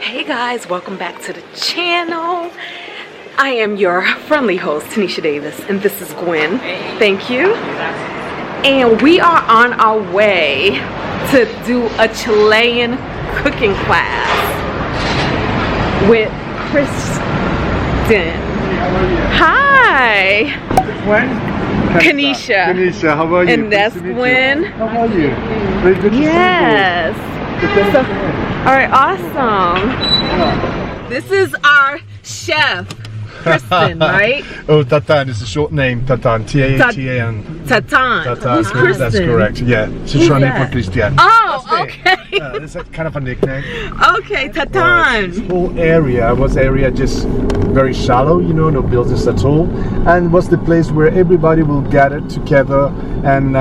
Hey guys, welcome back to the channel. I am your friendly host, Tinesha Davis, and this is Gwen. Thank you. And we are on our way to do a Chilean cooking class with Kristen. Hi. Gwen? Tanisha. Tanisha, how are you? And that's Gwen. How are you? Very good to see you. Yes. So, all right, awesome. This is our chef, Kristen, right? Oh, Tatan is a short name. Tatan. T-A-T-A-N. Tatan. Tatan. Who's Kristen? That's correct. Yeah. She's short name for Christian. Oh, okay. It's kind of a nickname. Okay, Tatan. This whole area was just very shallow, you know, no buildings at all, and was the place where everybody will gather together and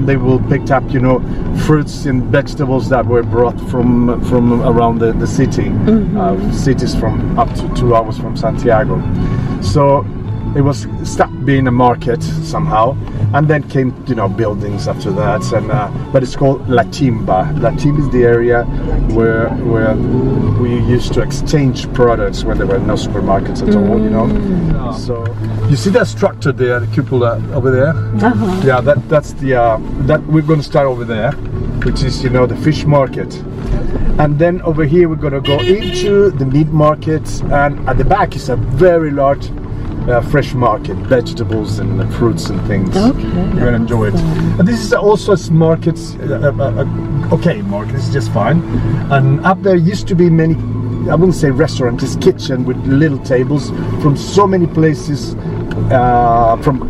they will pick up, you know, fruits and vegetables that were brought from around the city, cities from up to 2 hours from Santiago. So it was stopped being a market somehow, and then came, you know, buildings after that, and but it's called La Timba. La Timba is the area where we used to exchange products when there were no supermarkets at all, you know. So you see that structure there, the cupola over there? Yeah, that's the that we're going to start over there, which is, you know, the fish market. And then over here we're going to go into the meat market, and at the back is a very large fresh market, vegetables and fruits and things. Okay, you're gonna enjoy it. And this is also a market, okay market, it's just fine. And up there used to be many, I wouldn't say restaurant, just kitchen with little tables from so many places, from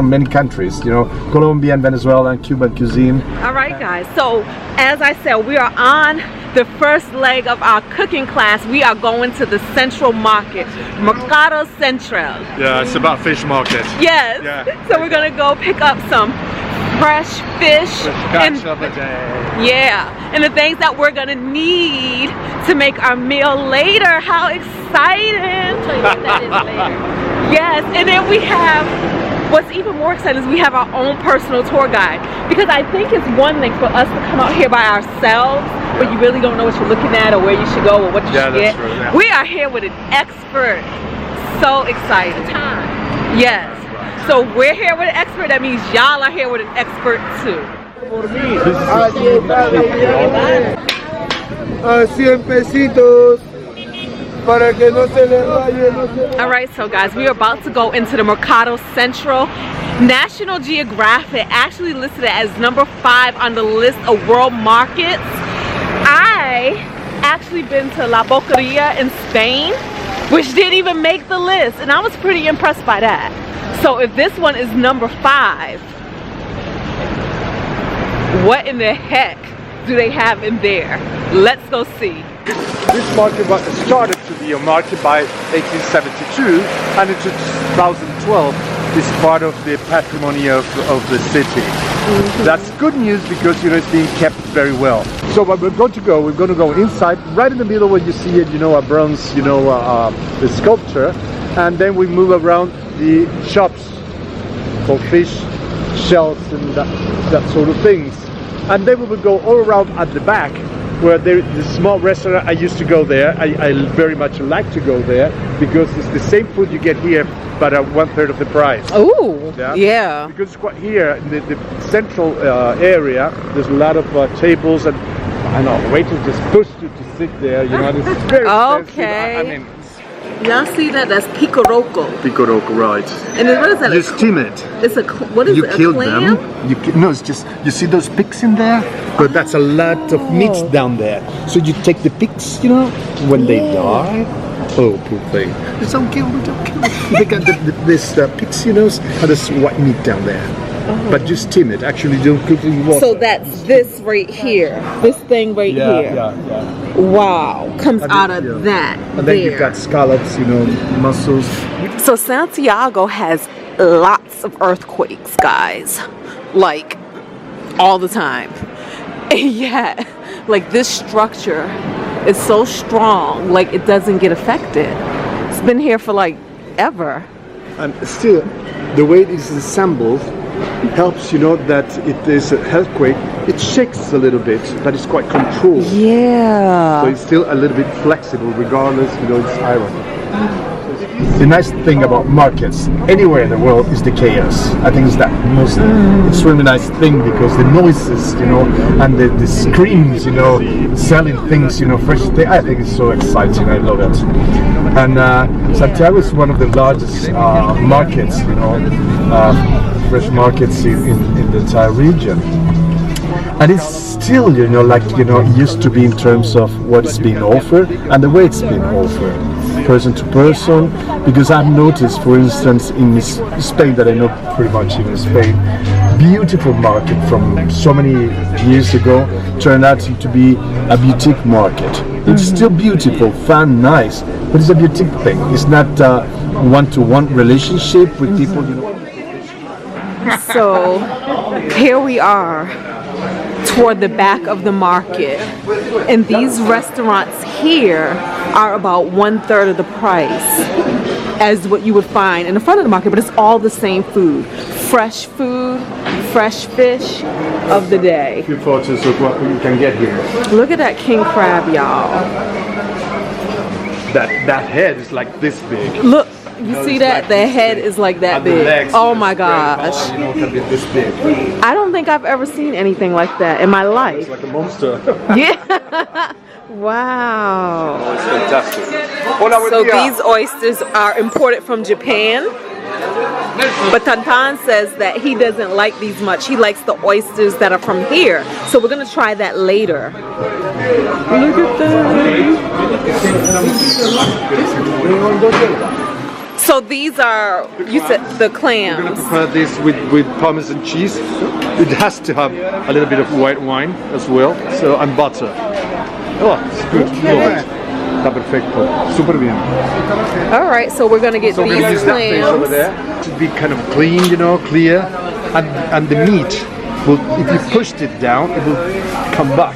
many countries, you know, Colombian, Venezuela, and Cuban cuisine. All right, guys. So as I said, we are on the first leg of our cooking class. We are going to the Central Market, Mercado Central. Yeah, it's about fish market. Yes. Yeah. So we're gonna go pick up some fresh fish and the things that we're gonna need to make our meal later. How exciting! I'll tell you what that is later. Yes, and then we have, what's even more exciting is we have our own personal tour guide, because I think it's one thing for us to come out here by ourselves, but you really don't know what you're looking at or where you should go or what you should get. True, yeah. We are here with an expert. So excited. Yes. So we're here with an expert. That means y'all are here with an expert too. 100 pesitos. Alright, so guys, we are about to go into the Mercado Central. National Geographic actually listed it as number 5 on the list of world markets. I actually been to La Boqueria in Spain, which didn't even make the list, and I was pretty impressed by that. So if this one is number 5, what in the heck do they have in there? Let's go see. This market started to be a market by 1872, and in 2012 is part of the patrimony of the city. That's good news because, you know, it's being kept very well. So what we're going to go inside, right in the middle where you see it, you know, a bronze, you know, the sculpture, and then we move around the shops for fish, shells, and that sort of things. And then we will go all around at the back, where the small restaurant. I used to go there. I very much like to go there because it's the same food you get here, but at 1/3 of the price. Oh, yeah. Because here in the central area, there's a lot of tables, and I know waiters just push you to sit there. You know, and it's very expensive. I mean, y'all see that? That's picoroco. Picoroco, right? And then what is that? You steam it. It's a what is you it? You kill them. No, it's just, you see those pigs in there? But that's a lot of meat down there. So you take the pigs, you know, when they die. Oh, poor thing. Don't kill them, don't kill them. They got this pigs, you know, and there's white meat down there. But just steam it. Actually, don't cook it in water. So that's this right here. This thing right here. Yeah. Wow. Comes out of that. And then you've got scallops, you know, mussels. So Santiago has lots of earthquakes, guys. Like, all the time. And yet, like, this structure is so strong, like, it doesn't get affected. It's been here for, like, ever. And still, the way it is assembled helps, you know, that it is an earthquake. it shakes a little bit, but it's quite controlled. Yeah. So it's still a little bit flexible, regardless, it's iron. The nice thing about markets anywhere in the world is the chaos. I think it's that most extremely nice thing, because the noises, and the screams, selling things, fresh things. I think it's so exciting. I love it. And Santiago is one of the largest markets, fresh markets in the entire region. And it's still, it used to be in terms of what is being offered and the way it's being offered, person to person. Because I've noticed, for instance, in Spain, that I know pretty much even Spain, beautiful market from so many years ago turned out to be a boutique market. It's still beautiful, fun, nice, but it's a boutique thing. It's not a one-to-one relationship with people, So here we are toward the back of the market, and these restaurants here are about 1/3 of the price as what you would find in the front of the market, but it's all the same food. Fresh food, fresh fish of the day. A few photos of what you can get here. Look at that king crab, y'all. That head is like this big. Look, you see that? The head is like that big. Oh my gosh. Can be this big. I don't think I've ever seen anything like that in my life. It's like a monster. Yeah. Wow. Oh, it's fantastic. So these oysters are imported from Japan, but Tantan says that he doesn't like these much. He likes the oysters that are from here. So we're gonna try that later. Look at that. So these are, you said, the clams. We're gonna prepare this with Parmesan cheese. It has to have a little bit of white wine as well. So, and butter. Oh, it's good. Okay. Está perfecto. Super bien. All right, so we're gonna get So we're these gonna use that fish over clams. there. It should be kind of clean, clear, and the meat will, if you pushed it down, it will come back,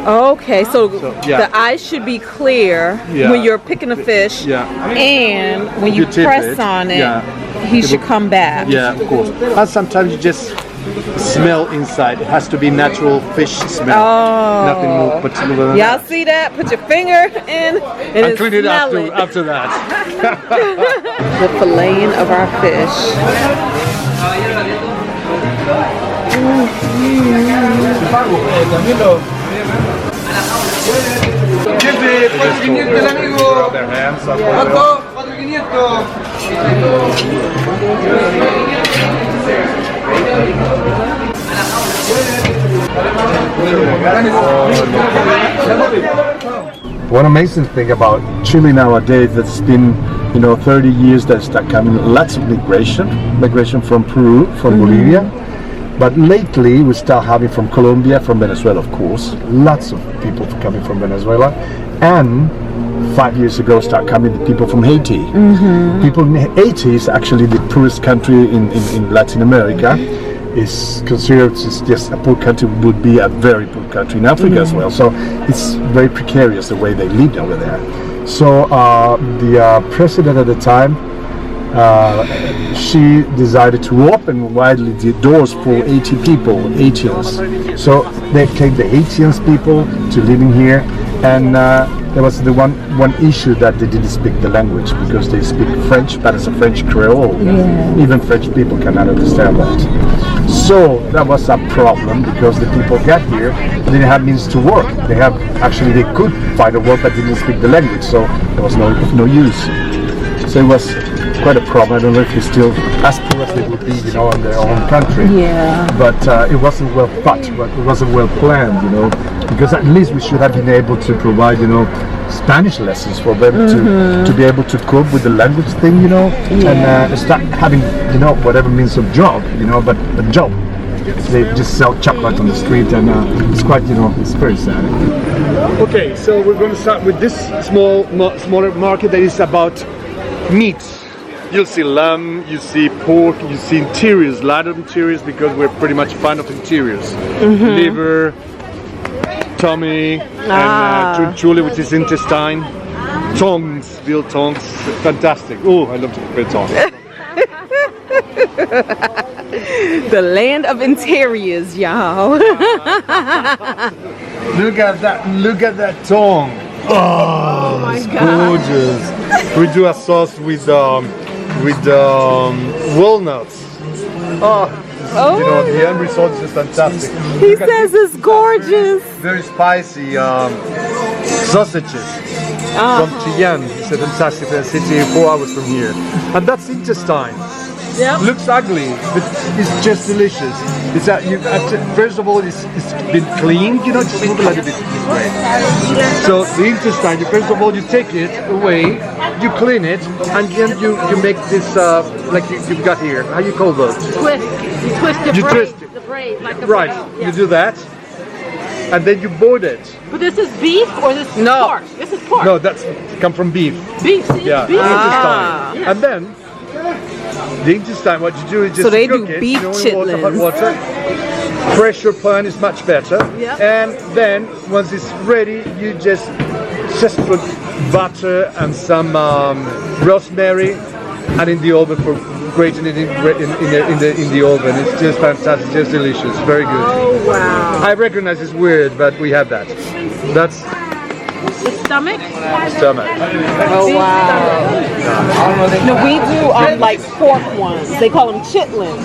Okay, so yeah. the eyes should be clear when you're picking a fish, and when you tip press it, on it, he should come back. Yeah, of course. And sometimes you just smell inside. It has to be natural fish smell. Oh. Nothing more particular than Y'all that. see that? Put your finger in and clean it smell it. after that. The filleting of our fish. Their hands up. One amazing thing about Chile nowadays, that's been 30 years, that's coming lots of migration from Peru, from Bolivia, but lately we start having from Colombia, from Venezuela, of course, lots of people coming from Venezuela, and 5 years ago start coming the people from Haiti. People in Haiti is actually the poorest country in Latin America. Is considered just a poor country, would be a very poor country in Africa as well. So it's very precarious the way they lived over there. So the president at the time, she decided to open widely the doors for Haitians. So they came the Haitians people to living here, and there was the one issue that they didn't speak the language, because they speak French, but it's a French Creole. Even French people cannot understand that. So that was a problem, because the people got here, they didn't have means to work. They could find a work, but didn't speak the language, so there was no use. So it was quite a problem. I don't know if it's still as poor as they would be, in their own country. Yeah. But it wasn't well thought, it wasn't well planned, because at least we should have been able to provide, Spanish lessons for them to be able to cope with the language thing, and start having, whatever means of job, but a job. They just sell chocolate on the street, and it's quite, it's very sad. Okay, so we're going to start with this smaller market that is about meats. You'll see lamb, you see pork, you see interiors, a lot of interiors, because we're pretty much fan of interiors. Liver, tummy, and chule, which is intestine, tongues, veal tongues, fantastic. Oh, I love to prepare tongues. The land of interiors, y'all. Look at that tongue. Oh my it's God. gorgeous. We do a sauce with walnuts. You know, the end result is just fantastic. He says it's gorgeous. Very spicy sausages from Chilean. It's a fantastic city, 4 hours from here. And that's intestine. Yep. Looks ugly, but it's just delicious. It's first of all, it's been cleaned, you know, just move a little bit this way. So the intestine, first of all, you take it away, you clean it, and then you make this like you've got here. How you call those? Twist. You twist the You braid. twist it. The braid, like the Right. braid. You do that, and then you boil it. But this is beef or this is No. pork? This is pork. No, that's come from beef. Beef. See, Yeah, beef. intestine. And then the intestine, what you do is just So they cook do it, beef hot chitlins. water. Pressure pan is much better. Yep. And then once it's ready, you just put butter and some rosemary, and in the oven for grating it in the oven. It's just fantastic, just delicious, very good. Oh wow. I recognize it's weird, but we have that. That's The stomach. stomach. Oh wow. No, we do like pork ones. They call them chitlins.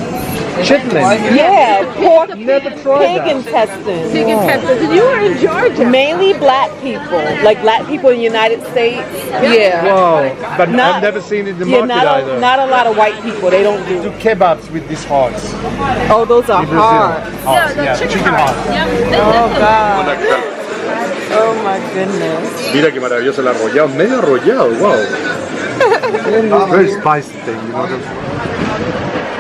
Chitlin. Yeah, pork Never tried pig that. intestines. Pig intestines. And you were in Georgia. Mainly black people, like black people in the United States. Yeah. Wow, but Not- I've never seen it in the Yeah, market either. not a lot of white people. They don't Do do. kebabs with these hearts. Oh, those are In Brazil. hard. Hearts, yeah, chicken hearts. Oh God. Oh my goodness. Mira qué maravilloso el arrollado, medio arrollado, wow. Very spicy thing, you know.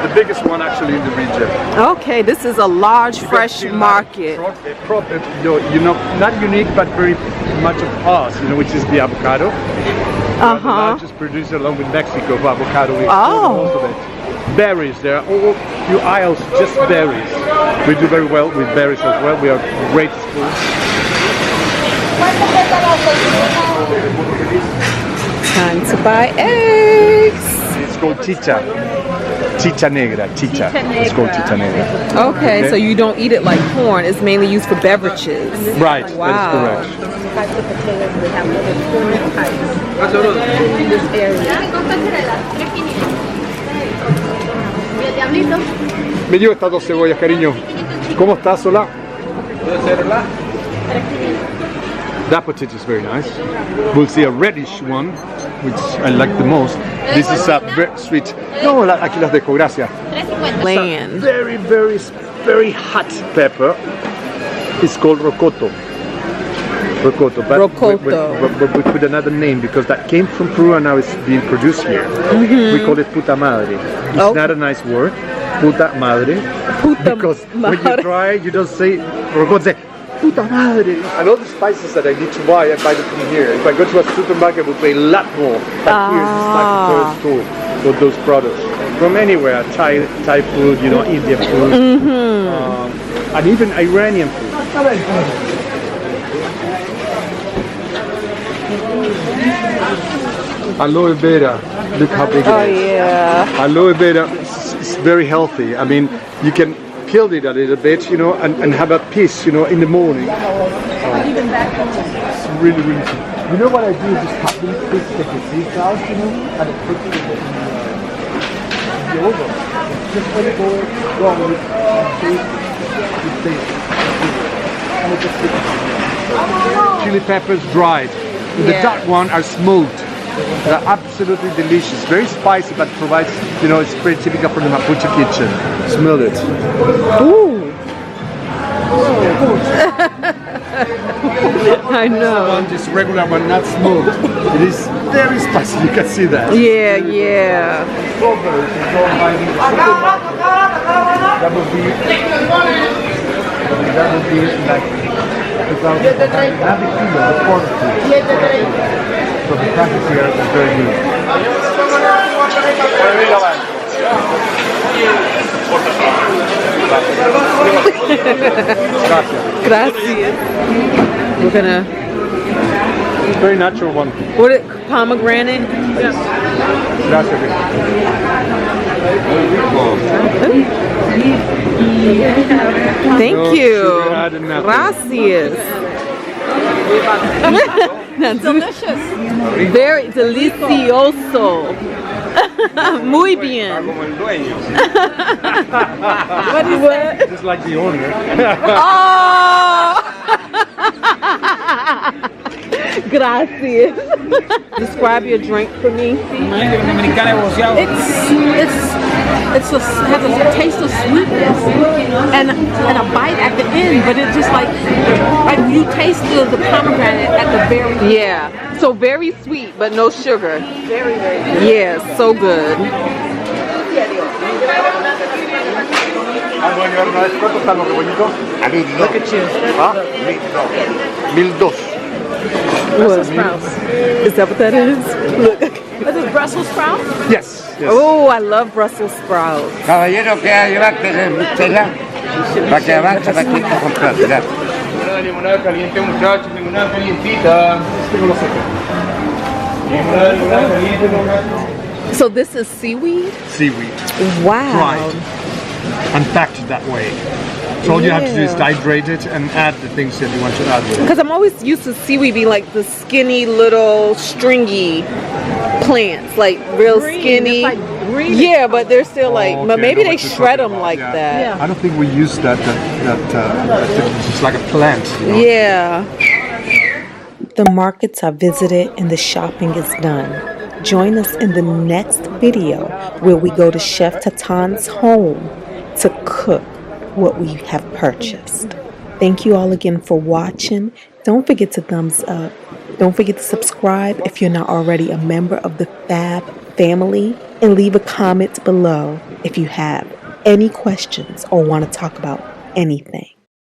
The biggest one actually in the region. Okay, this is a large fresh market. You know, not unique but very much of us, you know, which is the avocado. We are the largest producer along with Mexico of avocado. We export most of it. Berries, there are all few aisles just berries. We do very well with berries as well. We are great schools. Time to buy eggs. It's called chicha. Chicha negra. Chicha. It's called chicha negra. Okay, so you don't eat it like corn. It's mainly used for beverages. Right, Wow. that is correct. Me llevo estas 2 cebollas, cariño. ¿Cómo estás, Hola? That potato is very nice. We'll see a reddish one, which I like the most. This is a very sweet. No, aquí las dejo, gracias. Land. Very, very hot pepper. It's called rocoto. Rocoto. But Rocoto. we put another name because that came from Peru and now it's being produced here. We call it puta madre. It's not a nice word. Puta madre. Puta Because madre. when you try, you don't say rocoto. Say puta madre. And all the spices that I need to buy, I buy them from here. If I go to a supermarket, I will pay a lot more. But here, this is like the first store for those products. From anywhere, Thai food, you know, Indian food, and even Iranian food. Aloe vera, look how big Oh it is. yeah. Aloe vera is very healthy. I mean, you can peel it a little bit, you know, and have a piece, you know, in the morning. It's really, really good. You know what I do is just cut these bits, take the seeds out, you know, and put it in the oven. Just let it go wrong with and it just chili peppers dried. The dark one are smoked. They're absolutely delicious. Very spicy, but provides, you know, it's pretty typical from the Mapuche kitchen. Smell it. Ooh. I know. One, just regular one, not smoked. It is very spicy. You can see that. Yeah, yeah. Strawberries, you go buy in the supermarket. That would be like 2,000, not the kilo, the quarter kilo. So the prices here is very good. Gracias. We're gonna. Very natural one. What it? Pomegranate. Gracias. Thank you. Gracias. That's Delicious. very delicioso. Muy bien. What is that? Just like the owner. Oh! Gracias. Describe your drink for me. It's has a taste of sweetness and a bite at the end, but it's just like you taste the pomegranate at the very end. Yeah. So very sweet, but no sugar. Very, very good. Yeah, so good. Look at you. Brussels sprouts. Is that what that is? Look. Is this Brussels sprouts? Yes. Oh, I love Brussels sprouts. Caballero, que llevarte tela para que avance para aquí a comprar. Ya. Limonada caliente, muchachos, limonada calientita. Limonada caliente, So this is seaweed? Seaweed. Wow. Dried. And packed that way. So all you have to do is Yeah. dehydrate it and add the things that you want to add with it. Because I'm always used to seaweed being like the skinny little stringy plants, like real Green, skinny. it's like green. Yeah, but they're still like, Oh, but okay, maybe I know they what you're shred talking them about, like yeah. that. Yeah. I don't think we use that it's just like a plant. You know? Yeah. The markets are visited and the shopping is done. Join us in the next video where we go to Chef Tatan's home to cook what we have purchased. Thank you all again for watching. Don't forget to thumbs up. Don't forget to subscribe if you're not already a member of the Fab family, and leave a comment below if you have any questions or want to talk about anything.